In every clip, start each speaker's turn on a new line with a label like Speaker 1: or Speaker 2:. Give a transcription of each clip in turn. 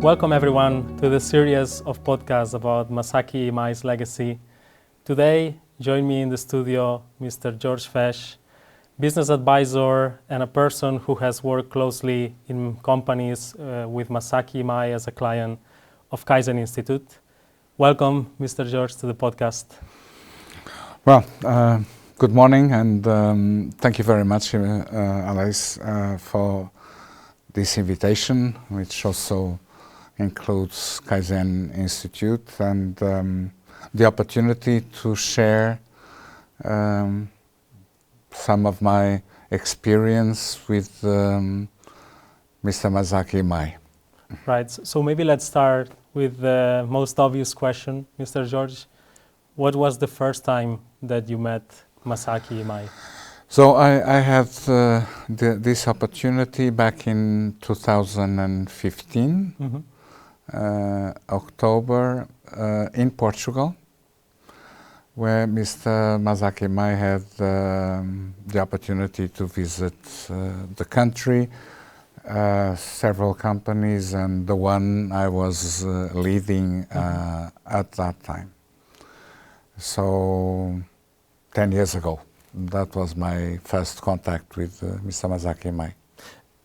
Speaker 1: Welcome everyone to the series of podcasts about Masaaki Imai's legacy. Today, join me in the studio Mr. Jorge Fesch, business advisor and a person who has worked closely in companies with Masaaki Imai as a client of Kaizen Institute. Welcome, Mr. Jorge, to the podcast.
Speaker 2: Well, good morning, and thank you very much, Aleix, for this invitation, which also includes Kaizen Institute, and the opportunity to share some of my experience with Mr. Masaaki Imai.
Speaker 1: Right, so maybe let's start with the most obvious question, Mr. Jorge. What was the first time that you met Masaaki Imai?
Speaker 2: So I had this opportunity back in 2015, October, in Portugal, where Mr. Masaaki Imai had the opportunity to visit the country, several companies, and the one I was leading at that time. So 10 years ago, that was my first contact with Mr. Masaaki Imai.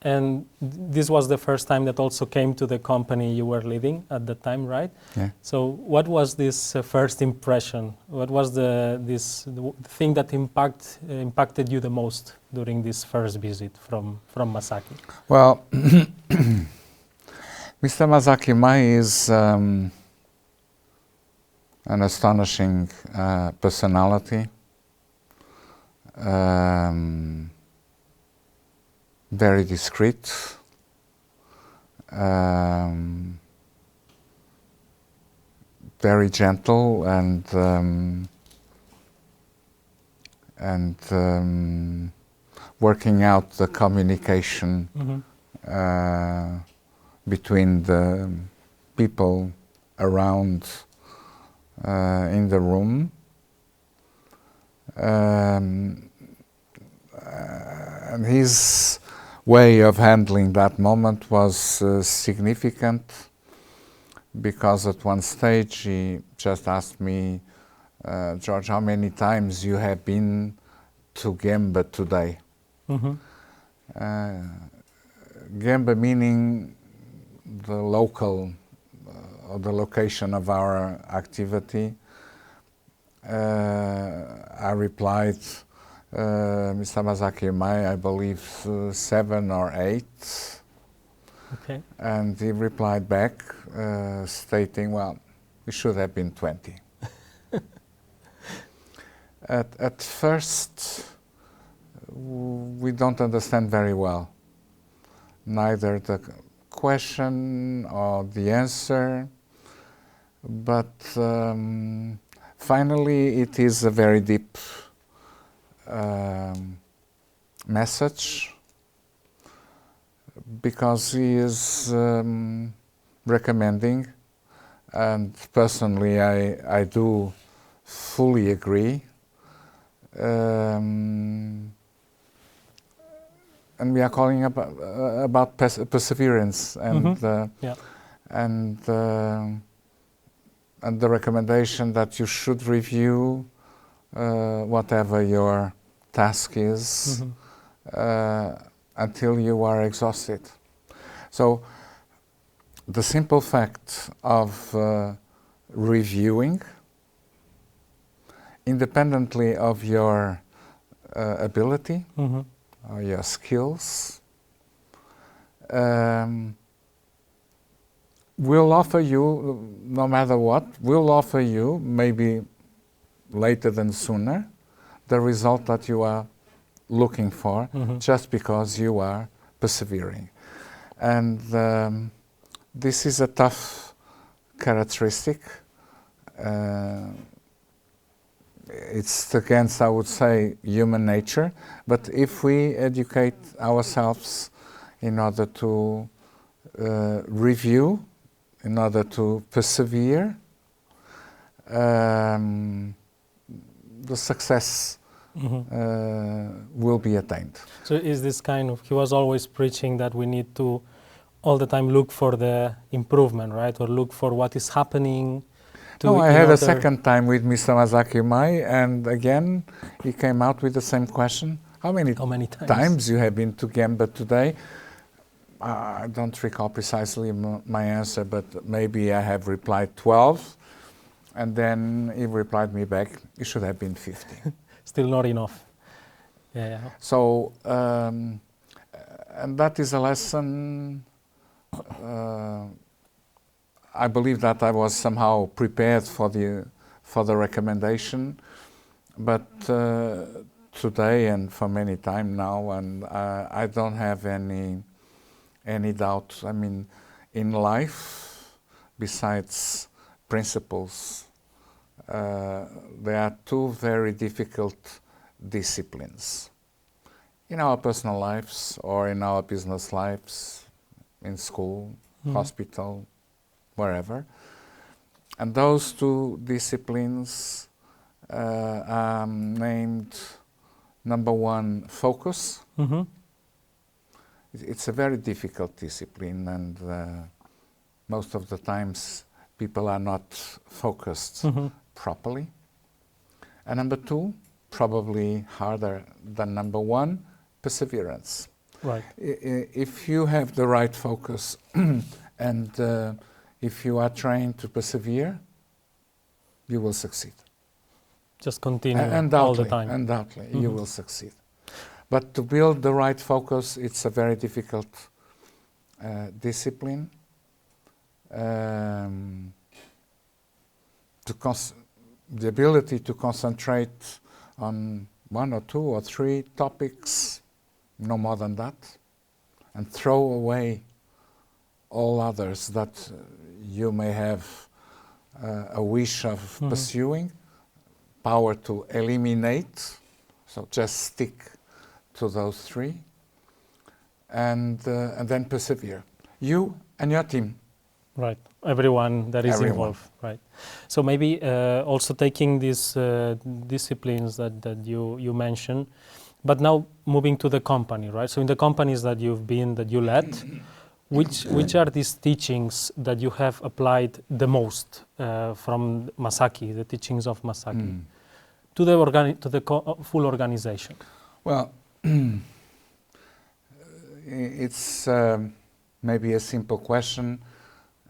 Speaker 1: And this was the first time that also came to the company you were leading at the time, right?
Speaker 2: Yeah.
Speaker 1: So what was this first impression? What was the thing that impacted you the most during this first visit from Masaaki?
Speaker 2: Well, Mr. Masaaki Imai is an astonishing personality, very discreet, very gentle, and working out the communication between the people around in the room, and his way of handling that moment was significant, because at one stage he just asked me, George, how many times you have been to Gemba today? Gemba meaning the local or the location of our activity. I replied, Mr. Masaaki Imai, I believe 7 or 8.
Speaker 1: Okay.
Speaker 2: And he replied back, stating, well, it should have been 20. At first, we don't understand very well, neither the question or the answer, but finally it is a very deep message, because he is recommending, and personally I do fully agree, and we are calling about perseverance, and and the recommendation that you should review whatever your task is until you are exhausted. So the simple fact of reviewing, independently of your ability or your skills, will offer you, no matter what, will offer you, maybe later than sooner, the result that you are looking for, just because you are persevering. And this is a tough characteristic. It's against, I would say, human nature, but if we educate ourselves in order to review, in order to persevere, the success will be attained.
Speaker 1: So is this kind of, he was always preaching that we need to all the time look for the improvement, right? Or look for what is happening.
Speaker 2: No, I had a second time with Mr. Masaaki Imai, and again he came out with the same question. How many times you have been to Gemba today? I don't recall precisely my answer, but maybe I have replied 12, and then he replied me back, it should have been 50.
Speaker 1: Still not enough. Yeah.
Speaker 2: So, and that is a lesson. I believe that I was somehow prepared for the recommendation, but today and for many time now, and I don't have any doubt. I mean, in life, besides principles, there are two very difficult disciplines in our personal lives or in our business lives, in school, hospital, wherever. And those two disciplines are named, number one, focus. It's a very difficult discipline, and most of the times people are not focused properly. And number two, probably harder than number one, perseverance.
Speaker 1: Right.
Speaker 2: If you have the right focus and if you are trained to persevere, you will succeed.
Speaker 1: Just continue all the time.
Speaker 2: Undoubtedly, you will succeed. But to build the right focus, it's a very difficult discipline. The ability to concentrate on one or two or three topics, no more than that, and throw away all others that you may have a wish of pursuing, power to eliminate, so just stick to those three, and then persevere. You and your team.
Speaker 1: Right, everyone that is involved. Right. So maybe also taking these disciplines that you mentioned, but now moving to the company, right? So in the companies that you've been, that you led, which are these teachings that you have applied the most from Masaaki, the teachings of Masaaki, to the full organization?
Speaker 2: Well, it's maybe a simple question,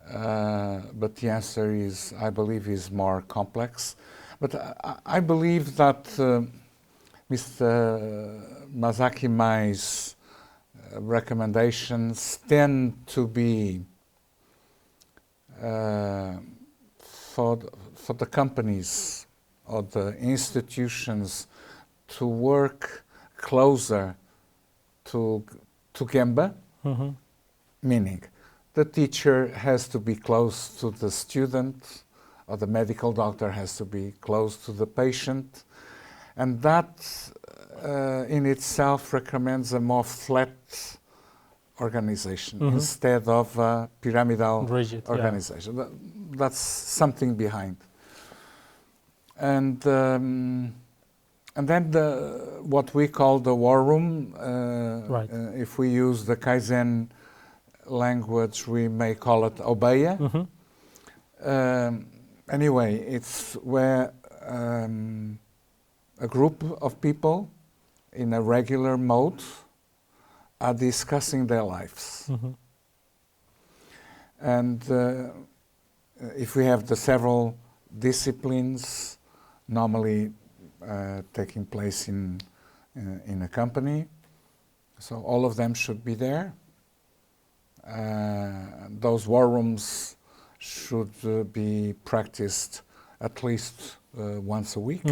Speaker 2: but the answer is, I believe, is more complex. But I believe that Mr. Masaaki Imai's recommendations tend to be for the companies or the institutions to work closer to Gemba, meaning the teacher has to be close to the student, or the medical doctor has to be close to the patient, and that in itself recommends a more flat organization instead of a pyramidal
Speaker 1: rigid
Speaker 2: organization. Yeah. That's something behind. And then what we call the war room,
Speaker 1: right.
Speaker 2: If we use the Kaizen language, we may call it Obeya. Anyway, it's where a group of people in a regular mode are discussing their lives. And if we have the several disciplines normally taking place in a company, so all of them should be there. Those war rooms should be practiced at least once a week,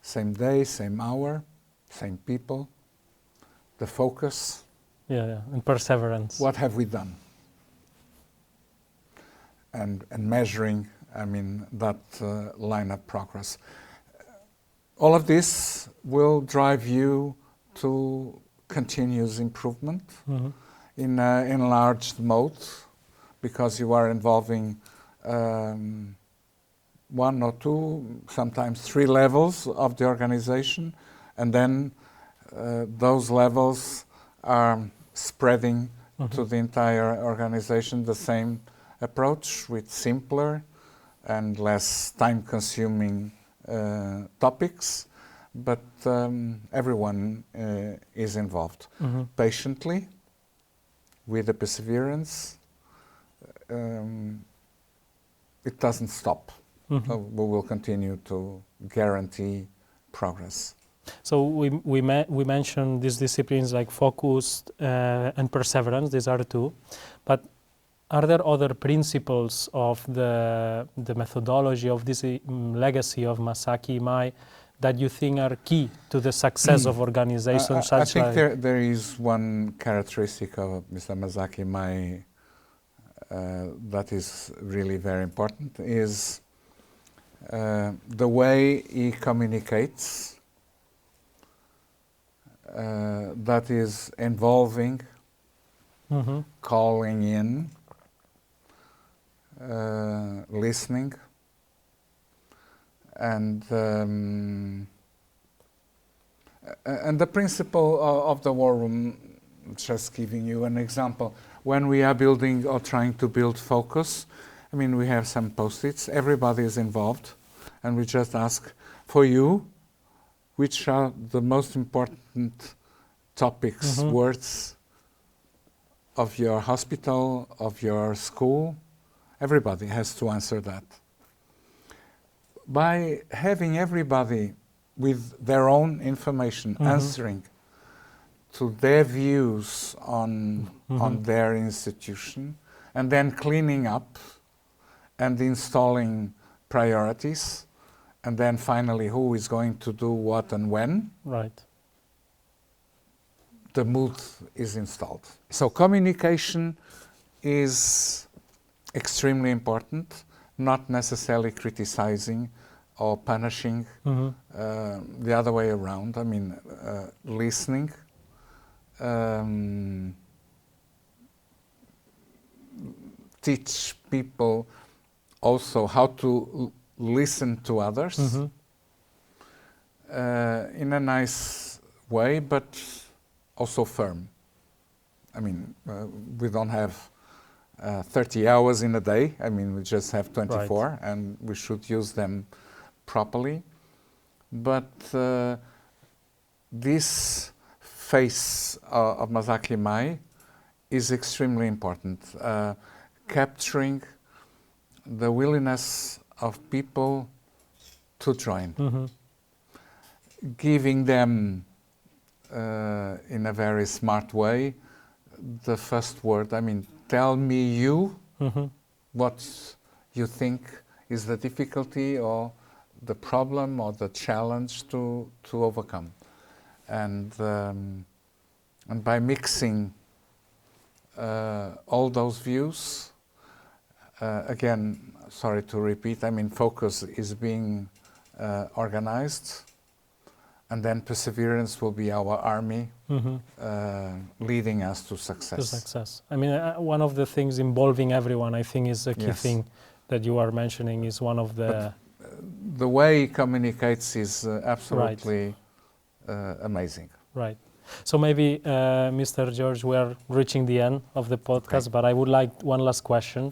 Speaker 2: same day, same hour, same people, the focus.
Speaker 1: And perseverance.
Speaker 2: What have we done? And measuring, I mean, that line of progress. All of this will drive you to continuous improvement in an enlarged mode, because you are involving one or two, sometimes three levels of the organization, and then those levels are spreading to the entire organization the same approach with simpler and less time-consuming topics, but everyone is involved. Patiently, with the perseverance, it doesn't stop. So we will continue to guarantee progress.
Speaker 1: So we mentioned these disciplines like focus and perseverance. These are two, but are there other principles of the methodology of this legacy of Masaaki Imai that you think are key to the success of organizations?
Speaker 2: I think there is one characteristic of Mr. Masaaki Imai that is really very important, is the way he communicates, that is involving, calling in, listening, and the principle of the war room, just giving you an example, when we are building or trying to build focus, I mean, we have some post-its, everybody is involved, and we just ask, for you, which are the most important topics, words of your hospital, of your school? Everybody has to answer that. By having everybody with their own information answering to their views on their institution, and then cleaning up and installing priorities, and then finally who is going to do what and when,
Speaker 1: right,
Speaker 2: the mood is installed. So communication is extremely important, not necessarily criticizing or punishing, the other way around. I mean, listening, teach people also how to listen to others in a nice way, but also firm. I mean, we don't have 30 hours in a day. I mean, we just have 24, right, and we should use them properly. But this phase of Masaaki Imai is extremely important, capturing the willingness of people to join, giving them in a very smart way the first word. I mean, tell me you what you think is the difficulty or the problem or the challenge to overcome. And by mixing all those views, again, sorry to repeat, I mean, focus is being organized, and then perseverance will be our army leading us to success.
Speaker 1: To success. I mean, one of the things involving everyone, I think, is a key thing that you are mentioning, is one of the...
Speaker 2: the way he communicates is absolutely amazing.
Speaker 1: Right. So maybe, Mr. George, we are reaching the end of the podcast, but I would like one last question,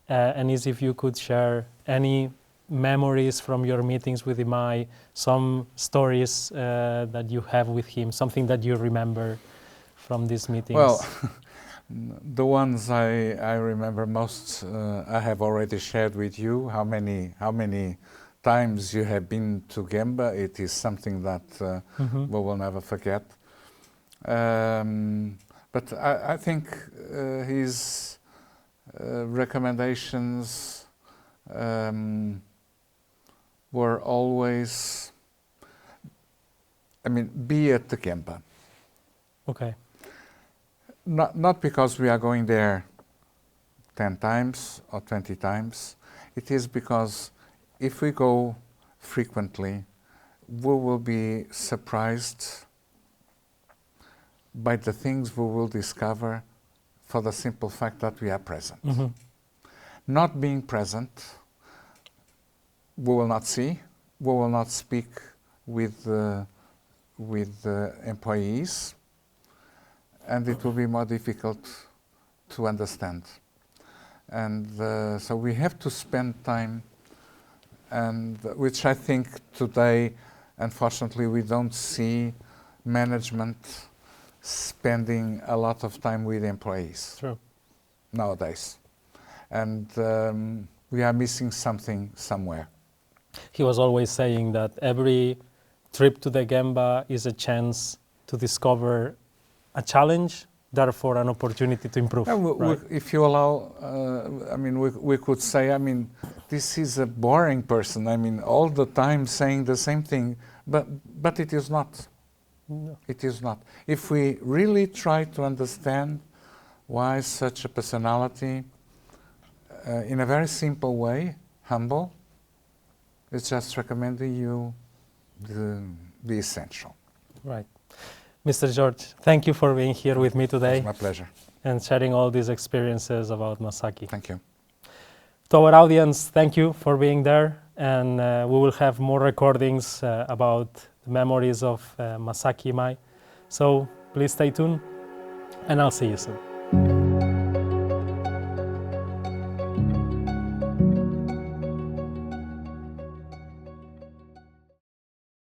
Speaker 1: and is if you could share any memories from your meetings with Imai, some stories that you have with him, something that you remember from these meetings.
Speaker 2: Well, the ones I remember most, I have already shared with you. How many times you have been to Gemba? It is something that we will never forget. But I think his recommendations were always, I mean, be at the Gemba.
Speaker 1: Okay.
Speaker 2: Not because we are going there 10 times or 20 times. It is because if we go frequently, we will be surprised by the things we will discover for the simple fact that we are present. Not being present, we will not see, we will not speak with the employees, and it will be more difficult to understand. And so we have to spend time, and which I think today, unfortunately, we don't see management spending a lot of time with employees.
Speaker 1: True.
Speaker 2: Nowadays. And we are missing something somewhere.
Speaker 1: He was always saying that every trip to the Gemba is a chance to discover a challenge, therefore an opportunity to improve. Right?
Speaker 2: If you allow, I mean, we could say, I mean, this is a boring person. I mean, all the time saying the same thing, but it is not.
Speaker 1: No.
Speaker 2: It is not. If we really try to understand why such a personality, in a very simple way, humble, it's just recommending you the essential.
Speaker 1: Right. Mr. George, thank you for being here with me today.
Speaker 2: It's my pleasure.
Speaker 1: And sharing all these experiences about Masaaki.
Speaker 2: Thank you.
Speaker 1: To our audience, thank you for being there. And we will have more recordings about the memories of Masaaki Imai. So please stay tuned, and I'll see you soon.